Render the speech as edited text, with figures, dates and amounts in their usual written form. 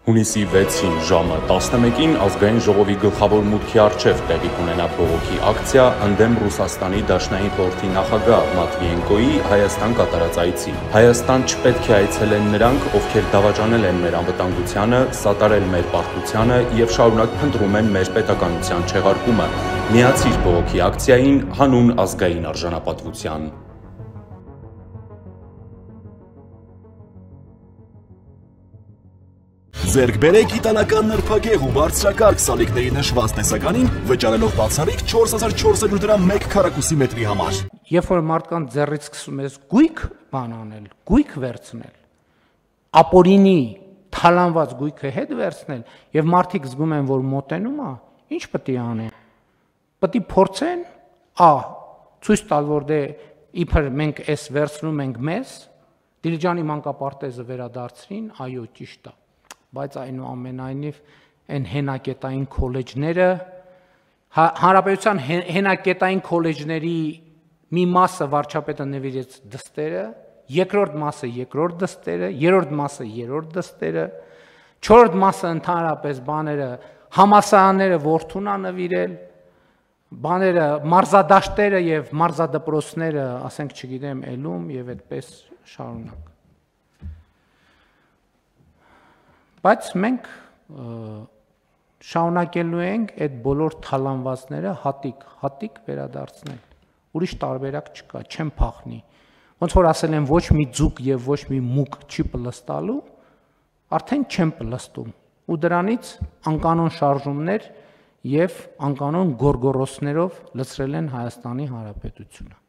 Հունիսի 6-ին ժամը 11-ին ազգային ժողովի գլխավոր մուտքի առջև տեղի կունենա բողոքի ակցիա ընդդեմ Ռուսաստանի Դաշնային խորհրդի նախագահ Մատվիենկոյի Հայաստան կատարած այցի։ Հայաստան չպետք է այցելեն նրանք, ովքեր դավաճանել են մեր անվտանգությանը, սատարել մեր պարտությանը եւ շարունակ փնտրում են մեր պետականության չեղարկումը։ Միացիր բողոքի ակցիային հանուն ազգային արժանապատվության։ Ձերք բերեք իտալական նրբագեղ ու բարձրակարգ սալիկների նշված տեսականին, վճարելով բացառիկ 4400 դրամ 1 քառակուսի մետրի համար։ Երբ որ մարդկանց ձեռից սկսում ես գույք բան անել, գույք վերցնել, ապօրինի թալանված գույքը հետ վերցնել, եւ մարդիկ զգում են, որ մոտենում է, ինչ պետք է անեն։ Պետք է փորձեն, ցույց տալ, որ դե իբր մենք էս վերցնում ենք մեզ, Դիլիջանի մանկապարտեզը վերադարձրին, այո, ճիշտ է։ Բայց այնուամենայնիվ այն հենակետային քոլեջները, հանրապետության հենակետային քոլեջների մի մասը վարչապետը նվիրեց դստերը, երկրորդ մասը երկրորդ դստերը, երրորդ մասը երրորդ դստերը, չորրորդ մասը ընդհանրապես բաները, համալսարանները որդուն ա նվիրել, բաները, մարզադաշտերը եւ մարզադպրոցները, ասենք չգիտեմ, ելում եւ այդպես շարունակ։ Բայց մենք շարունակելու ենք այդ բոլոր թալանվածները հատիկ վերադարձնել։ Ուրիշ տարբերակ չկա, չեմ փախնի։ Ոնց որ ասել են ոչ մի ձուկ եւ ոչ մի մուկ չի պլստալու, արդեն չեմ պլստում։ Ու դրանից անկանոն շարժումներ եւ անկանոն գորգորոսներով լցրել են Հայաստանի Հանրապետությունը։